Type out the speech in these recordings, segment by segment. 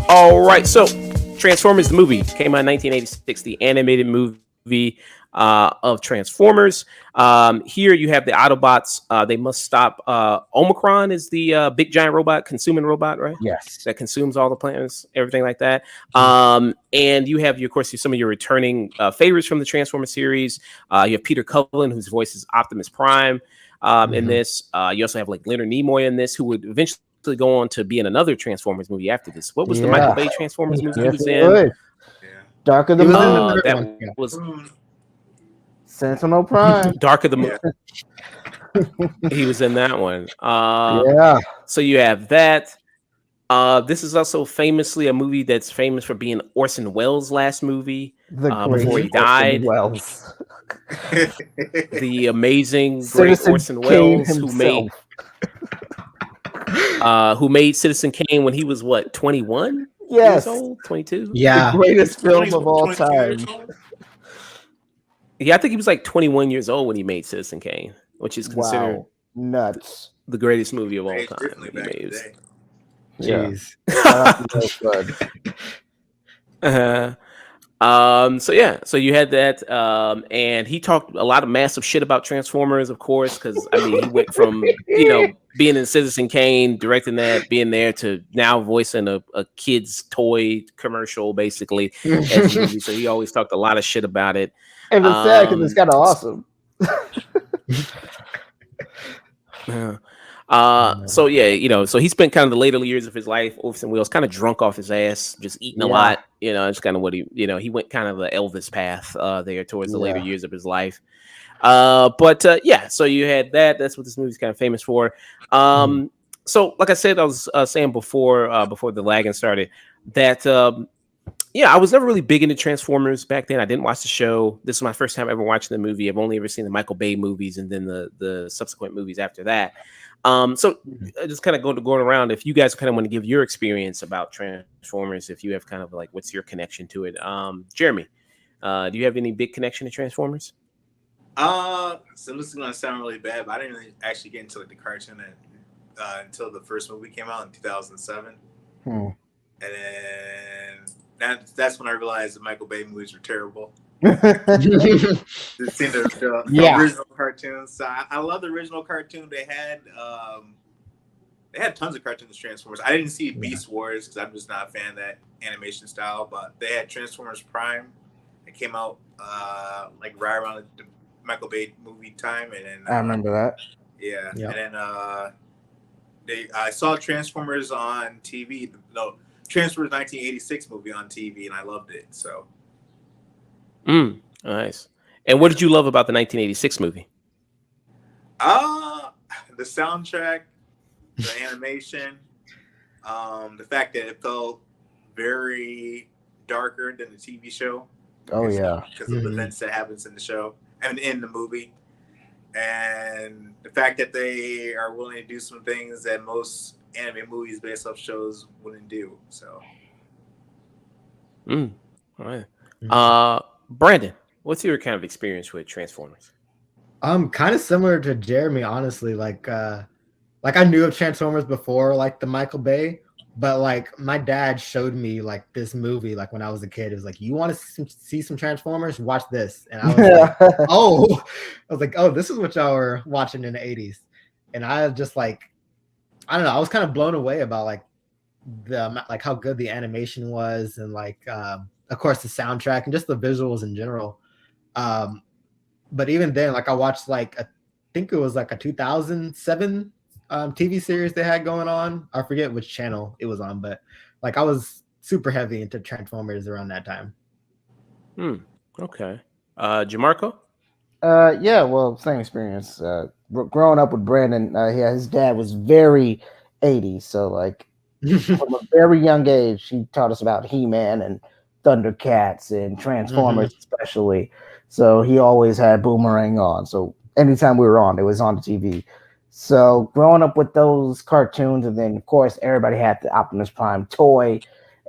All right, so Transformers the movie came out in 1986, the animated movie of Transformers. Here you have the Autobots. They must stop. Omicron is the big giant robot, consuming robot, right? Yes. That consumes all the planets, everything like that. And you have, of course, some of your returning favorites from the Transformers series. You have Peter Cullen, whose voice is Optimus Prime in this. You also have like Leonard Nimoy in this, who would eventually go on to be in another Transformers movie after this. What was the Michael Bay Transformers movie he was in? Dark of the Moon. That was Sentinel Prime. Dark of the Moon. He was in that one. Yeah. So you have that. This is also famously a movie that's famous for being Orson Welles' last movie before he died. Welles. The amazing, great Orson Welles, who made Citizen Kane when he was what, 21? Yes. Years old? 22? Yeah. The greatest film of all time. Yeah, I think he was like 21 years old when he made Citizen Kane, which is considered nuts. The greatest movie of all time. Jeez. So you had that, and he talked a lot of massive shit about Transformers, of course, because I mean he went from being in Citizen Kane, directing that, being there, to now voicing a kid's toy commercial, basically. As a movie. So he always talked a lot of shit about it. And it's sad because it's kind of awesome. So yeah, so he spent kind of the later years of his life, Orson Welles, kind of drunk off his ass, just eating a lot. It's kind of what he went kind of the Elvis path there towards the later years of his life. So you had that. That's what this movie's kind of famous for. So like I said, I was saying before the lagging started that I was never really big into Transformers back then. I didn't watch the show. This was my first time ever watching the movie. I've only ever seen the Michael Bay movies and then the subsequent movies after that. So just kind of going around, if you guys kind of want to give your experience about Transformers, if you have kind of like, what's your connection to it? Jeremy, do you have any big connection to Transformers? So this is going to sound really bad, but I didn't really actually get into like the cartoon until the first movie came out in 2007. And then that's when I realized the Michael Bay movies were terrible. Just seen the original cartoons. So I love the original cartoon. They had tons of cartoons, Transformers. I didn't see Beast Wars because I'm just not a fan of that animation style. But they had Transformers Prime. It came out like right around the Michael Bay movie time, and then I remember that. Yeah, and then I saw Transformers on TV. No, Transformers 1986 movie on TV, and I loved it. So. Nice. And what did you love about the 1986 movie? The soundtrack, the animation, the fact that it felt very darker than the TV show. Oh yeah, because of the events that happens in the show and in the movie, and the fact that they are willing to do some things that most anime movies based off shows wouldn't do. So. All right. Brandon, what's your kind of experience with Transformers? Kind of similar to Jeremy, honestly. Like I knew of Transformers before, like the Michael Bay, but like my dad showed me like this movie, like when I was a kid. It was like, you want to see some Transformers? Watch this. And I was oh, this is what y'all were watching in the 80s. And I just like, I don't know, I was kind of blown away about like how good the animation was, and like of course the soundtrack and just the visuals in general. But even then, like I watched like I think it was like a 2007 TV series they had going on. I forget which channel it was on, but like I was super heavy into Transformers around that time. Okay. Jamarco? Well, same experience. Growing up with Brandon, his dad was very 80s, so like from a very young age, he taught us about He-Man and Thundercats and Transformers, especially. So he always had Boomerang on. So anytime we were on, it was on the TV. So growing up with those cartoons, and then of course everybody had the Optimus Prime toy,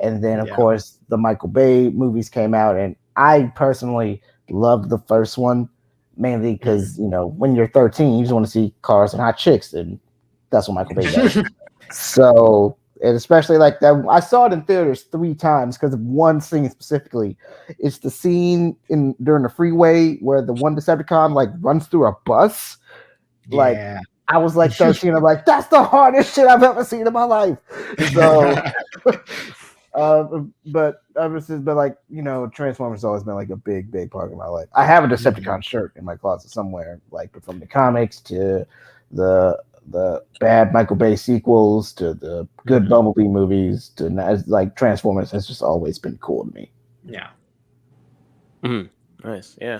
and then of course the Michael Bay movies came out, and I personally loved the first one mainly because when you're 13, you just want to see cars and hot chicks, and that's what Michael Bay does. So, and especially like that, I saw it in theaters 3 times because of one scene specifically. It's the scene during the freeway where the one Decepticon like runs through a bus. Like, I was like 13. I'm like, that's the hardest shit I've ever seen in my life. So, but ever since, but like Transformers has always been like a big part of my life. I have a Decepticon shirt in my closet somewhere, like from the comics to the bad Michael Bay sequels to the good Bumblebee movies to like Transformers has just always been cool to me. Yeah. Nice. Yeah.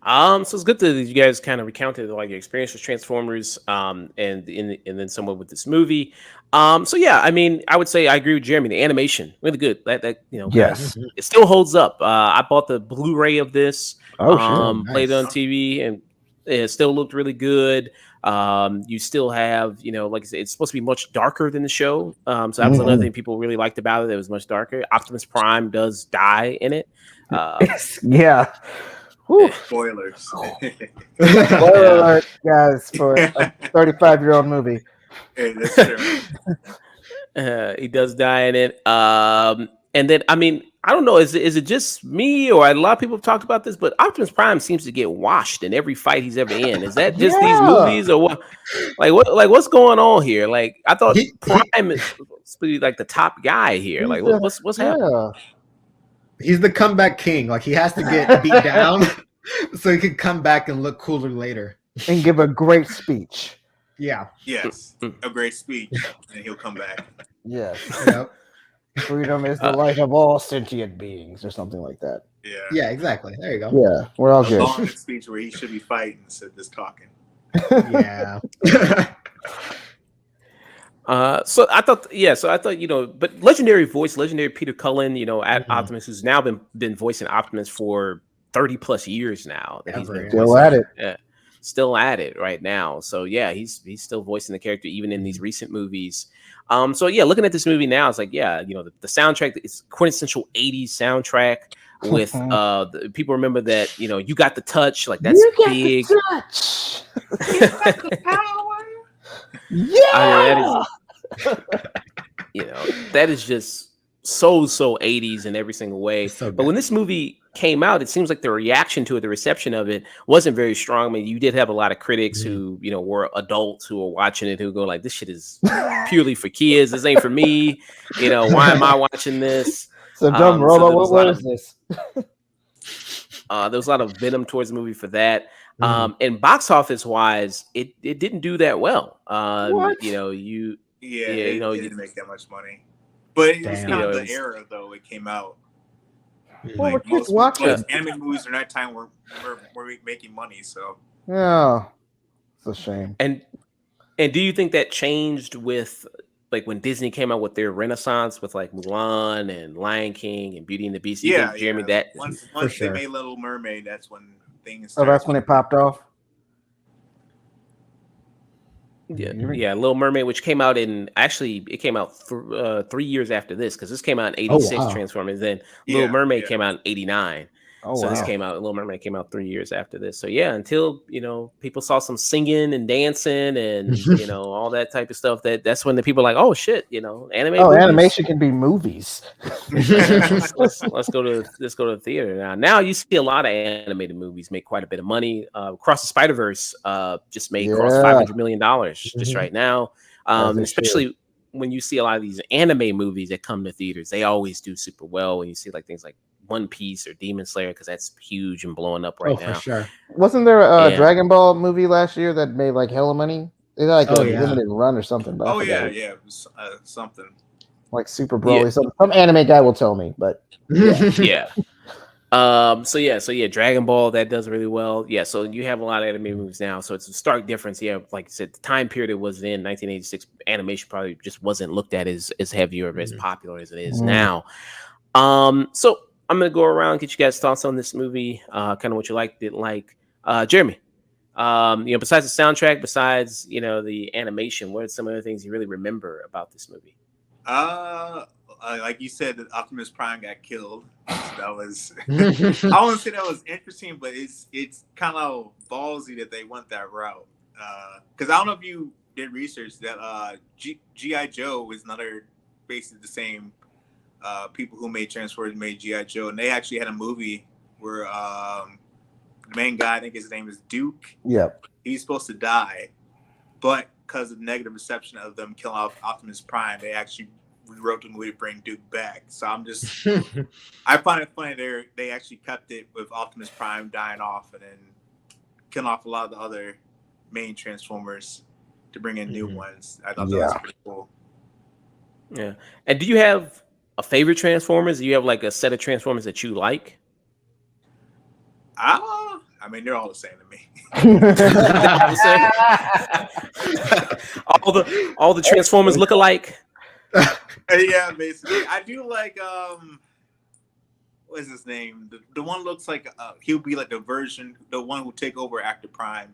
So it's good that you guys kind of recounted like your experience with Transformers, and then somewhat with this movie. So yeah, I mean, I would say I agree with Jeremy. The animation really good. That Yes, it still holds up. I bought the Blu-ray of this. Sure. Played it on TV, and it still looked really good. You still have, like I said, it's supposed to be much darker than the show. So that was another thing people really liked about it. It was much darker. Optimus Prime does die in it. Yeah. Spoilers. Spoiler alert, guys, for a 35-year-old movie. Hey, that's true. He does die in it. And then, I mean, I don't know, is it just me or a lot of people have talked about this, but Optimus Prime seems to get washed in every fight he's ever in. Is that just these movies or what? What's going on here? Like, I thought Prime is supposed to be like the top guy here. Like, what's happening? He's the comeback king. Like, he has to get beat down so he can come back and look cooler later and give a great speech. Yeah. Yes, a great speech, and he'll come back. Yes. Yep. Freedom is the life of all sentient beings, or something like that. Yeah. Yeah, exactly. There you go. Yeah, we're all good. A long speech where he should be fighting instead of just talking. Yeah. So I thought, but legendary voice, legendary Peter Cullen, Optimus, who's now been voicing Optimus for 30 plus years now. That he's been still at it. Yeah, still at it right now. So yeah, he's still voicing the character even in these recent movies. So yeah, looking at this movie now, it's like, yeah, the soundtrack is quintessential 80s soundtrack with people remember that, you got the touch, like that's big. The touch. You got the power. Yeah. That is just so 80s in every single way. So but when this movie came out, it seems like the reaction to it, the reception of it wasn't very strong. I mean, you did have a lot of critics who, were adults who were watching it who go like, this shit is purely for kids. This ain't for me. Why am I watching this? So dumb robot, what is this? There was a lot of venom towards the movie for that. And box office wise, it didn't do that well. What? It didn't make that much money. But it was kind of the era though it came out. Well, like most anime movies are not time we're making money, so yeah, it's a shame. And do you think that changed with like when Disney came out with their Renaissance with like Mulan and Lion King and Beauty and the Beast? Jeremy, that once they made Little Mermaid, that's when things. Oh, that's when it popped off. Yeah, Little Mermaid, which came out it came out 3 years after this, because this came out in '86, Transformers. Then Little Mermaid came out in '89. This came out. Little Mermaid came out 3 years after this. So yeah, until people saw some singing and dancing and all that type of stuff. That's when the people are like, oh shit, anime. Oh, movies. Animation can be movies. let's go to the theater now. Now you see a lot of animated movies make quite a bit of money. Across the Spider-Verse just made cross $500 million just right now. Especially when you see a lot of these anime movies that come to theaters, they always do super well. When you see like things like One Piece or Demon Slayer, because that's huge and blowing up right now. For sure. Wasn't there a Dragon Ball movie last year that made like hella money? They had like a limited run or something. But it was something like Super Broly. Some anime guy will tell me, but yeah. So Dragon Ball, that does really well. Yeah, so you have a lot of anime movies now, so it's a stark difference. Yeah, like I said, the time period it was in 1986, animation probably just wasn't looked at as heavy or as popular as it is now. So I'm gonna go around and get you guys' thoughts on this movie, kind of what you liked, didn't like. Jeremy, besides the soundtrack, besides the animation, what are some of the things you really remember about this movie? A like you said, that Optimus Prime got killed. So that was I wouldn't say that was interesting, but it's kind of ballsy that they went that route. Because I don't know if you did research that G.I. Joe is another basically the same people who made Transformers made G.I. Joe, and they actually had a movie where the main guy, I think his name is Duke. Yep. He's supposed to die, but because of the negative reception of them killing off Optimus Prime, they actually rewrote the movie to bring Duke back. So I find it funny they actually kept it with Optimus Prime dying off and then killing off a lot of the other main Transformers to bring in new ones. I thought that was pretty cool. Yeah. And do you have a favorite Transformers? Do you have like a set of Transformers that you like? I mean, they're all the same to me. all the Transformers look alike. Yeah, basically. I do like what is his name? The one looks like he'll be like the one who take over after Prime.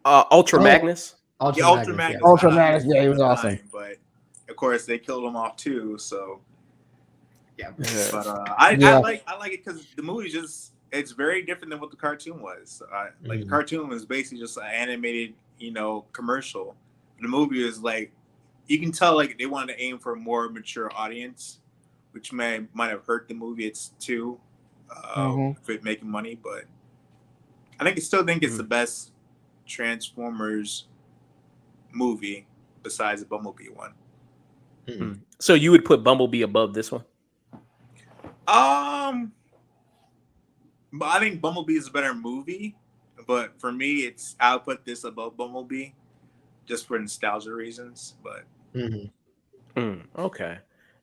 Ultra Magnus. Ultra Magnus. Ultra Magnus. Yeah, he was awesome. But of course, they killed him off too. So yeah. But I like it because the movie it's very different than what the cartoon was. Like the cartoon was basically just an animated, commercial. The movie is like you can tell like they wanted to aim for a more mature audience, which might have hurt the movie too, for it making money. But I still think it's the best Transformers movie besides the Bumblebee one. So you would put Bumblebee above this one? But I think Bumblebee is a better movie. But for me, I'll put this above Bumblebee just for nostalgia reasons. But okay,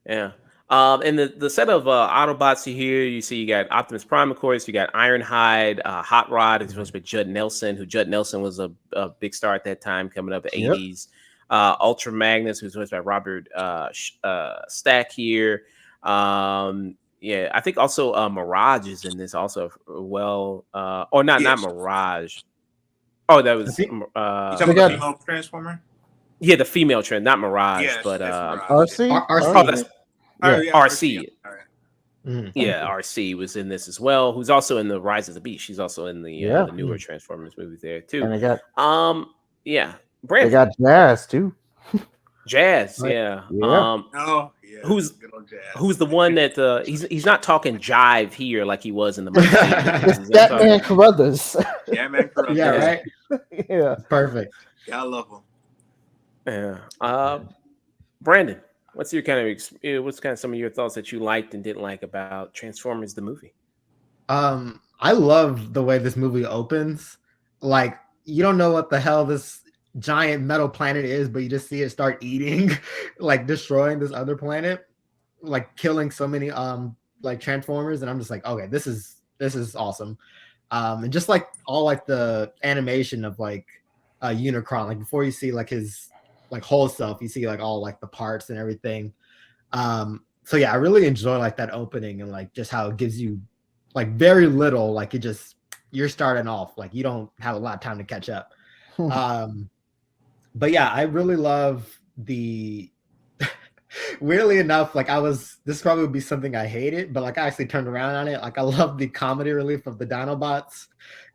yeah. And the set of Autobots you see you got Optimus Prime, of course. You got Ironhide, Hot Rod, who's supposed to be Judd Nelson, was a big star at that time, coming up the 80s. Ultra Magnus, who's voiced by Robert Stack here. Yeah, I think also Mirage is in this also. Well, or not Mirage. Oh, that was. You talking about the female Transformer? Yeah, the female trend, not Mirage, but RC. RC. RC. Yeah, RC was in this as well. Who's also in the Rise of the Beast. She's also in the newer Transformers movie there too. And they got Brandon. They got Jazz too. Jazz, yeah. Who's the one that he's not talking jive here like he was in the movie. It's that man Carruthers. Yeah, man Carruthers. Yeah, right. Yeah, perfect. Yeah, I love him. Yeah. Brandon, what's some of your thoughts that you liked and didn't like about Transformers the movie? I love the way this movie opens. Like you don't know what the hell this giant metal planet is, but you just see it start eating, like destroying this other planet, like killing so many like Transformers, and I'm just like, okay, this is awesome. And just like all like the animation of like Unicron, like before you see like his like whole self, you see like all like the parts and everything. So yeah, I really enjoy like that opening and like just how it gives you like very little, like you're starting off, like you don't have a lot of time to catch up. But yeah, I really love the weirdly enough, like this probably would be something I hated, but like I actually turned around on it. Like I love the comedy relief of the Dinobots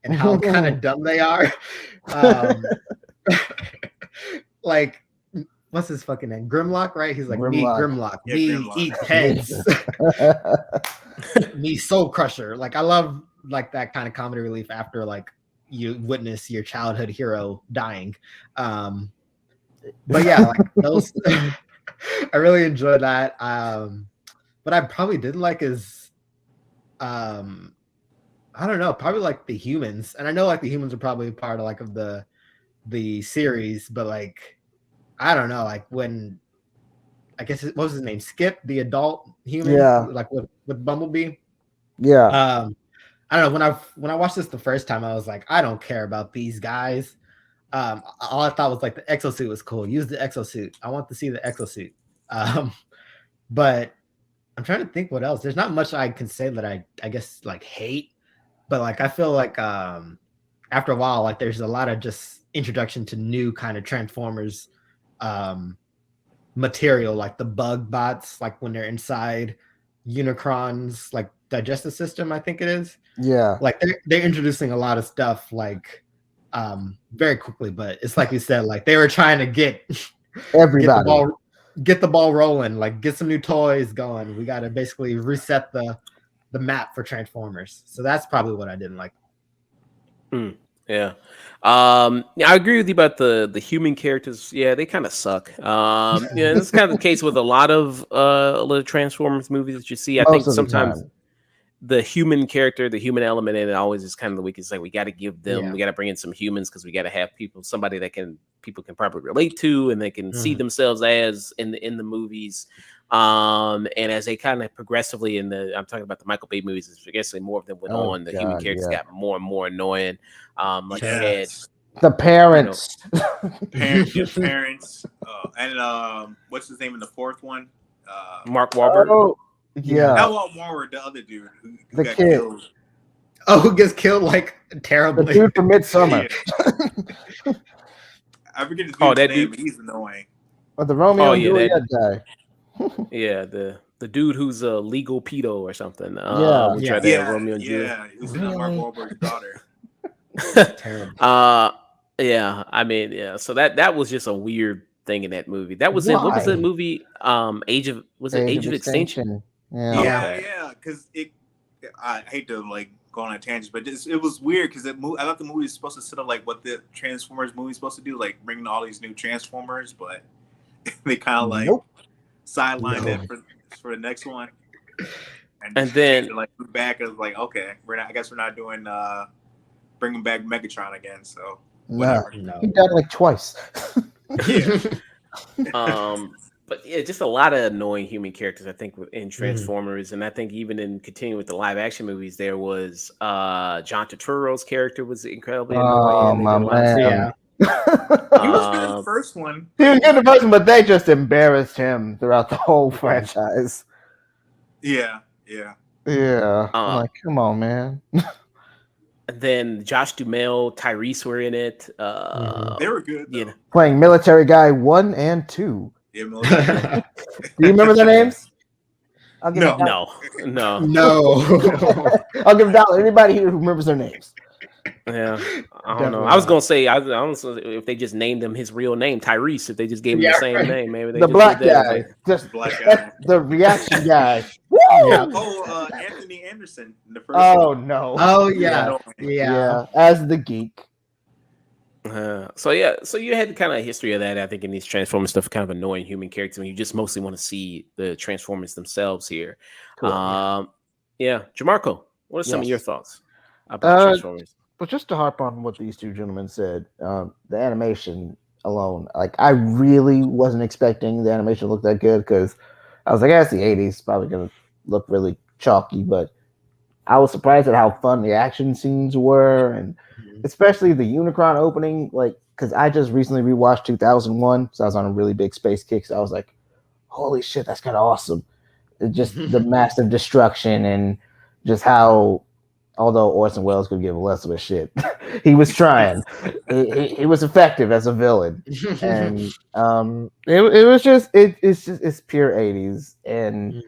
and how kind of dumb they are. Like what's his fucking name? Grimlock, right? He's like, me Grimlock, me eat heads. Me Soul Crusher. Like I love like that kind of comedy relief after like you witness your childhood hero dying. But yeah, like those I really enjoyed that. But I probably didn't like is I don't know, probably like the humans. And I know like the humans are probably part of like of the series, but like I don't know, like when I guess what was his name? Skip, the adult human, like with Bumblebee. Yeah. I don't know. When I watched this the first time, I was like, I don't care about these guys. All I thought was like the exosuit was cool. Use the exosuit. I want to see the exosuit. But I'm trying to think what else. There's not much I can say that I guess like hate, but like I feel like after a while, like there's a lot of just introduction to new kind of Transformers material, like the bug bots, like when they're inside Unicron's like digestive system, I think it is. Yeah. Like they're introducing a lot of stuff like very quickly, but it's like you said, like they were trying to get Everybody. get the ball rolling, like get some new toys going. We got to basically reset the map for Transformers. So that's probably what I didn't like. Yeah. I agree with you about the human characters. Yeah, they kind of suck. Yeah, it's kind of the case with a lot of Transformers movies that you see. I think sometimes the human character, the human element in it always is kind of the weakest. Like we got to give them, we got to bring in some humans because we got to have somebody that people can probably relate to and they can see themselves as in the movies. And as they kind of progressively I'm talking about the Michael Bay movies, I guess more of them went on. The human characters got more and more annoying. Like you had the parents, parents, and what's his name in the fourth one? Mark Wahlberg. Oh, yeah. Not Wahlberg, the other dude who the got kid. killed. Oh, who gets killed like terribly? The dude from Midsummer. I forget his name. Dude. But he's annoying. Or the Romeo and Juliet guy. Yeah, the dude who's a legal pedo or something. Romeo and Juliet. He's Mark Wahlberg's daughter. Terrible. Yeah, I mean, yeah. So that was just a weird thing in that movie. That was what was the movie? Age of Extinction? Yeah. Because I hate to like go on a tangent, but it was weird because I thought the movie was supposed to set up like what the Transformers movie is supposed to do, like bringing all these new Transformers, but they kind of like sidelined it for the next one. And then like back, I was like, okay, I guess we're not doing bringing back Megatron again. So whatever. No. He died like twice. But yeah, just a lot of annoying human characters, I think, in Transformers. And I think even in continuing with the live action movies, there was John Turturro's character was incredibly annoying. My man. He was good in the first one. He was good in the first one, but they just embarrassed him throughout the whole franchise. Yeah. I'm like, come on, man. Then Josh Duhamel, Tyrese were in it. They were good. Yeah. Playing Military Guy 1 and 2. Yeah, Do you remember their names? No. I'll give $1. Anybody here who remembers their names? Yeah, I don't know. I was gonna say, I don't know if they just named him his real name, Tyrese. If they just gave him the same name, maybe they the just black did that. guy, just black guy, the reaction guy. Woo! Yeah. Oh, Anthony Anderson in the first. Oh one. No! Oh yeah. As the geek. So you had kind of a history of that. I think in these Transformers stuff, kind of annoying human characters, and you just mostly want to see the Transformers themselves here. Cool. Jamarco, what are some of your thoughts about Transformers? But just to harp on what these two gentlemen said, the animation alone, like I really wasn't expecting the animation to look that good because I was like, it's the 80s, probably gonna look really chalky, but I was surprised at how fun the action scenes were, and especially the Unicron opening, like, because I just recently rewatched 2001, so I was on a really big space kick, so I was like, holy shit, that's kind of awesome. Just the massive destruction and just how, although Orson Welles could give less of a shit, he was trying. He was effective as a villain, and it's pure 80s, and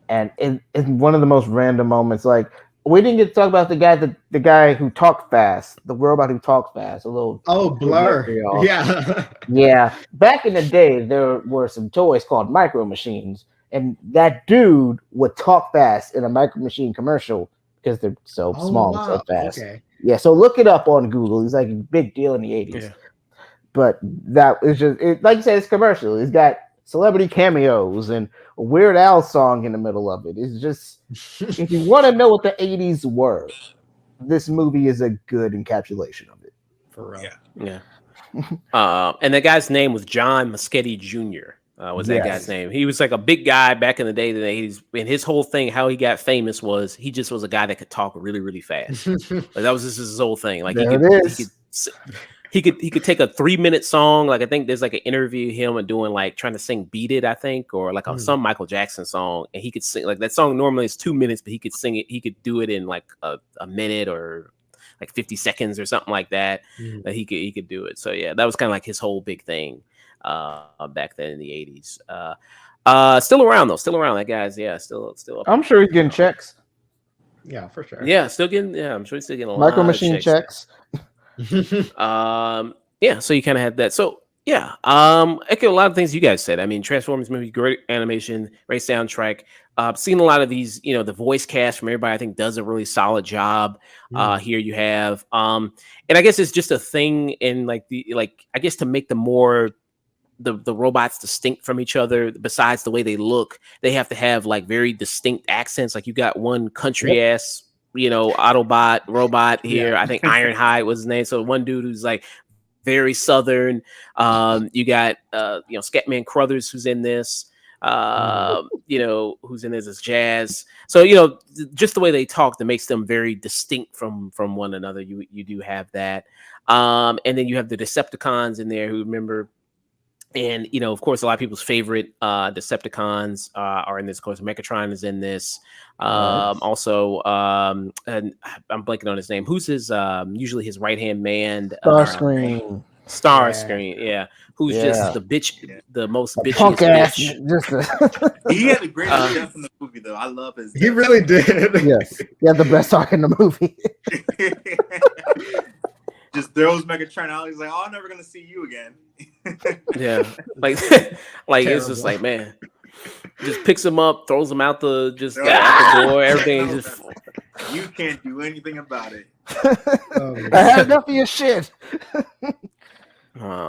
it's one of the most random moments. Like we didn't get to talk about the guy who talked fast, the robot who talked fast. Blur. Yeah. Back in the day, there were some toys called Micro Machines, and that dude would talk fast in a Micro Machine commercial. Because they're so small and so fast. Okay. Yeah, so look it up on Google. He's like a big deal in the 80s. Yeah. But that is just, like you said, it's commercial. It's got celebrity cameos and a Weird Al song in the middle of it. It's just, if you want to know what the 80s were, this movie is a good encapsulation of it. For real. Yeah. And the guy's name was John Muschietti Jr. Was that guy's name? He was like a big guy back in the day. And his whole thing, how he got famous was he just was a guy that could talk really, really fast. Like that was just his whole thing. Like he could take a 3-minute song. Like I think there's like an interview of him and doing like trying to sing "Beat It," I think, or like some Michael Jackson song, and he could sing like that song. Normally it's 2 minutes, but he could sing it. He could do it in like a minute or like 50 seconds or something like that. That he could do it. So yeah, that was kind of like his whole big thing. back then in the 80s. Still around though, still around. That guy's still up. I'm sure he's getting checks. Yeah, for sure. Yeah, still getting. Yeah, I'm sure he's still getting a Micro lot Machine of checks. Yeah, so you kind of had that. So yeah, echo a lot of things you guys said. I mean, Transformers movie, great animation, great soundtrack. Seen a lot of these, the voice cast from everybody I think does a really solid job. Here you have, and I guess it's just a thing in I guess to make the robots distinct from each other. Besides the way they look, they have to have like very distinct accents. Like you got one country ass, Autobot robot here. I think Ironhide was his name. So one dude who's like very southern. You got Scatman Crothers who's in this. Who's in this is Jazz. So just the way they talk that makes them very distinct from one another. You do have that, and then you have the Decepticons in there who remember. And of course, a lot of people's favorite Decepticons are in this. Of course, Megatron is in this. Also, and I'm blanking on his name. Who's his usually his right hand man? Starscream, yeah. Who's just the bitch, the most bitchiest punk ass. He had the greatest death in the movie, though. I love his death. He really did. Yes, he had the best talk in the movie. Just throws Megatron out. He's like, "Oh, I'm never gonna see you again." Yeah, like it's just like, man, just picks him up, throws him out the door. Everything just you can't do anything about it. I had enough of your shit.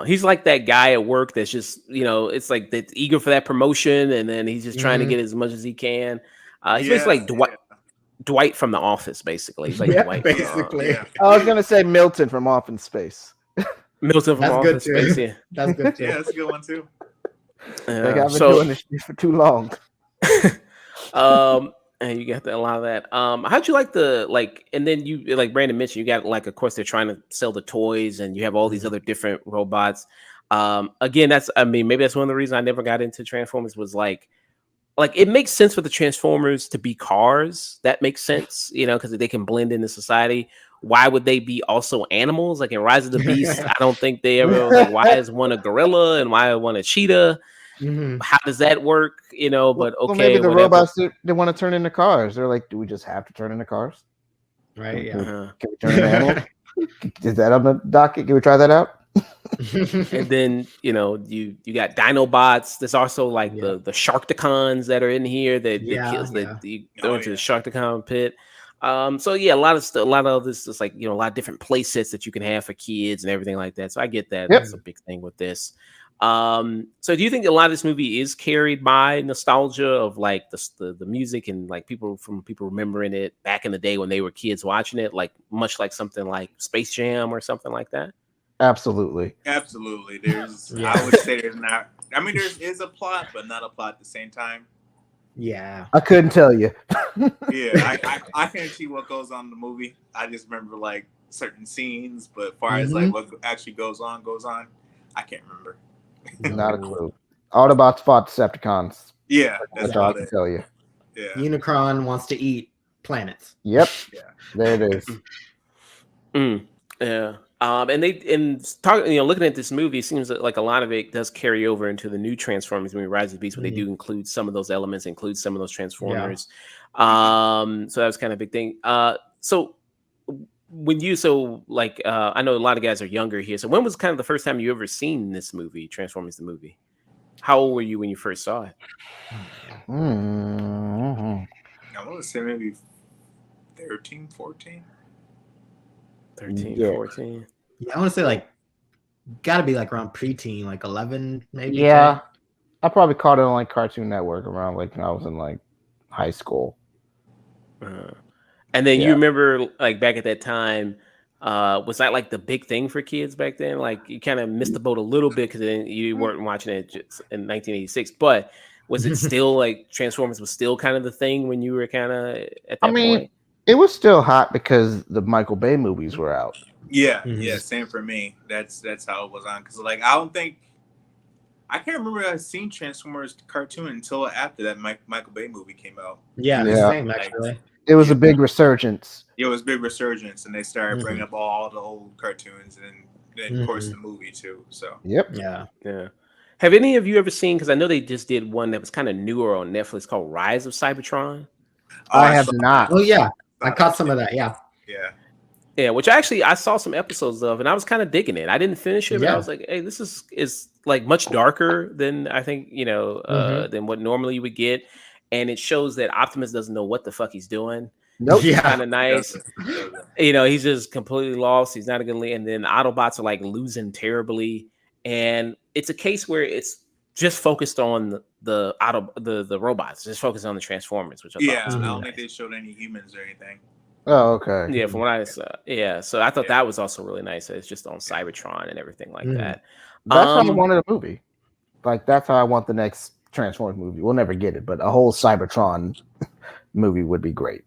He's like that guy at work that's just it's like that's eager for that promotion, and then he's just trying to get as much as he can. He's basically like Dwight from The Office, basically. He's like Dwight. Basically. I was gonna say Milton from Office Space. Milton from Office Space, yeah. That's good too. Yeah, that's a good one too. Like I've been doing this for too long. And you got a lot of that. How'd you like and then you like Brandon mentioned, you got of course they're trying to sell the toys, and you have all these other different robots. Again, maybe that's one of the reasons I never got into Transformers was like it makes sense for the Transformers to be cars. That makes sense, because they can blend into society. Why would they be also animals? Like in Rise of the Beast, I don't think they ever why is one a gorilla and why is one a cheetah? How does that work? But okay, maybe the robots they want to turn into cars. They're like, do we just have to turn into cars? Right? Yeah. Can we turn into animals? Is that on the docket? Can we try that out? And then you got Dinobots. There's also like the Sharkticons that are in here that go into the Sharkticon pit. So yeah, a lot of this is like a lot of different play sets that you can have for kids and everything like that. So I get that. That's a big thing with this. So do you think a lot of this movie is carried by nostalgia of like the music and like people remembering it back in the day when they were kids watching it, like much like something like Space Jam or something like that? Absolutely. There's I would say there's not. I mean, there is a plot, but not a plot at the same time. Yeah, I couldn't tell you. I can't see what goes on in the movie. I just remember like certain scenes, but as far as like what actually goes on, I can't remember. Not a clue. Autobots fought Decepticons. Yeah, that's all I can tell you. Yeah. Unicron wants to eat planets. Yep. Yeah. There it is. Yeah. And talking, looking at this movie, it seems like a lot of it does carry over into the new Transformers movie, Rise of the Beast, where they do include some of those elements, include some of those Transformers. So that was kind of a big thing. So when I know a lot of guys are younger here. So when was kind of the first time you ever seen this movie, Transformers the movie? How old were you when you first saw it? I want to say maybe 13, 14. 13, 14. Yeah, I want to say like gotta be like around preteen, like 11 maybe. Yeah, 10. I probably caught it on like Cartoon Network around like when I was in like high school. And then you remember like back at that time, was that like the big thing for kids back then? Like you kind of missed the boat a little bit because then you weren't watching it just in 1986. But was it still like Transformers was still kind of the thing when you were kind of at that point? It was still hot because the Michael Bay movies were out. Yeah, same for me. That's how it was on. Because like I can't remember I seen Transformers cartoon until after that Michael Bay movie came out. Yeah. Same actually. It was a big resurgence. It was a big resurgence, and they started bringing up all the old cartoons, and then of course the movie too. So yep, yeah. Have any of you ever seen? Because I know they just did one that was kind of newer on Netflix called Rise of Cybertron. I have saw not. Oh yeah, I that. caught some of that. Yeah, Yeah. Yeah, which actually I saw some episodes of, and I was kind of digging it. I didn't finish it, but I was like, "Hey, this is like much darker than I think than what normally you would get," and it shows that Optimus doesn't know what the fuck he's doing. Nope. Yeah. Kind of nice. He's just completely lost. He's not a good lead, and then Autobots are like losing terribly, and it's a case where it's just focused on the robots, just focused on the Transformers, which I thought was I really don't think nice. they showed any humans or anything. Oh, okay. Yeah, from what I saw. Yeah, so I thought that was also really nice. It's just on Cybertron and everything like that. That's how I wanted a movie. Like that's how I want the next Transformers movie. We'll never get it, but a whole Cybertron movie would be great.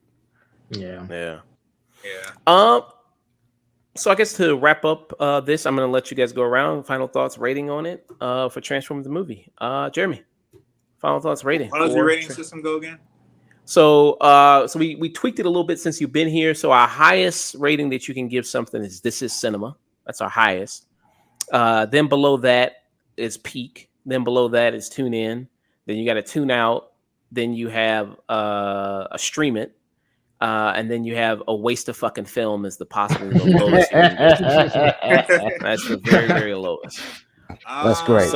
Yeah. So I guess to wrap up this, I'm going to let you guys go around. Final thoughts, rating on it for Transformers the movie. Jeremy, final thoughts, rating. How does your rating system go again? So we tweaked it a little bit since you've been here. So our highest rating that you can give something is This Is Cinema. That's our highest. Then below that is Peak. Then below that is Tune In. Then you got to Tune Out. Then you have a Stream It. And then you have a waste of fucking film is the possibly the lowest you can get. That's the very, very lowest. That's great.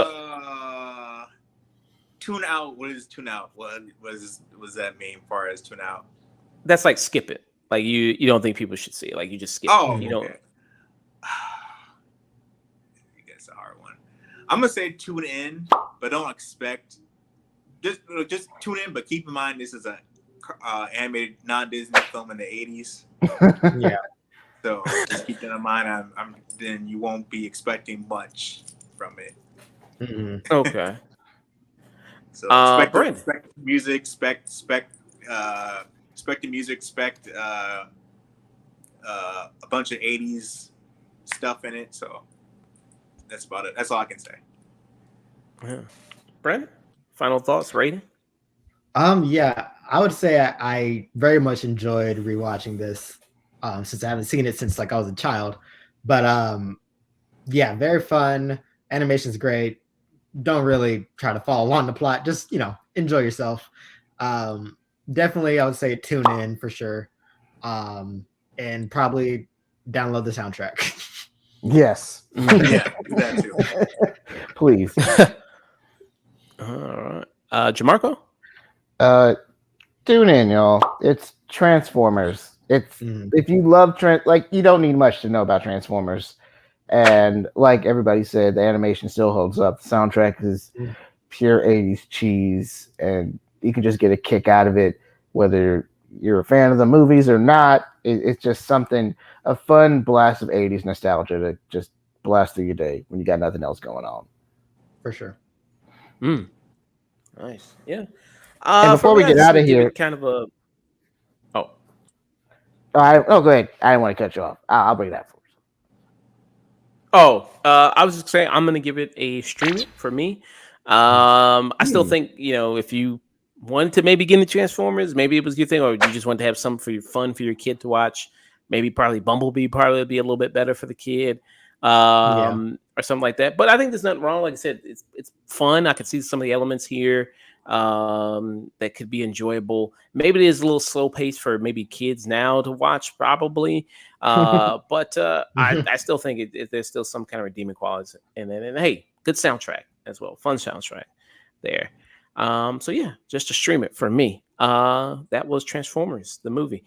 Tune out. What is tune out? What does that mean? As far as tune out, that's like skip it. Like you don't think people should see it. Like you just skip. Oh, it. You okay. don't. That's a hard one. I'm gonna say tune in, but don't expect. Just tune in, but keep in mind this is a animated non-Disney film in the 80s. Yeah. So just keep that in mind. Then you won't be expecting much from it. Okay. So expect music, expect the music, expect a bunch of 80s stuff in it. So that's about it. That's all I can say. Yeah. Brent, final thoughts, rating? Yeah, I would say I very much enjoyed rewatching this since I haven't seen it since like I was a child. But yeah, very fun. Animation's great. Don't really try to follow along the plot. Just enjoy yourself. Definitely, I would say tune in for sure, and probably download the soundtrack. Yes. Yeah, do that too. Please. All right. Jamarco? Tune in, y'all. It's Transformers. It's if you love you don't need much to know about Transformers. And like everybody said, the animation still holds up. The soundtrack is pure 80s cheese, and you can just get a kick out of it, whether you're a fan of the movies or not. It's just a fun blast of 80s nostalgia to just blast through your day when you got nothing else going on. For sure. Nice. Yeah. And before we get out of here, kind of a. Oh, go ahead. I didn't want to cut you off. I'll bring that forward. I was just saying I'm going to give it a Stream It for me. I still think, if you wanted to maybe get into Transformers, maybe it was your thing, or you just wanted to have something for your fun for your kid to watch. Maybe probably Bumblebee would be a little bit better for the kid, or something like that. But I think there's nothing wrong. Like I said, it's fun. I can see some of the elements here that could be enjoyable. Maybe it is a little slow pace for maybe kids now to watch, probably. But I still think there's still some kind of redeeming qualities in it. And hey, good soundtrack as well. Fun soundtrack there. So yeah, just to Stream It for me. That was Transformers, the movie.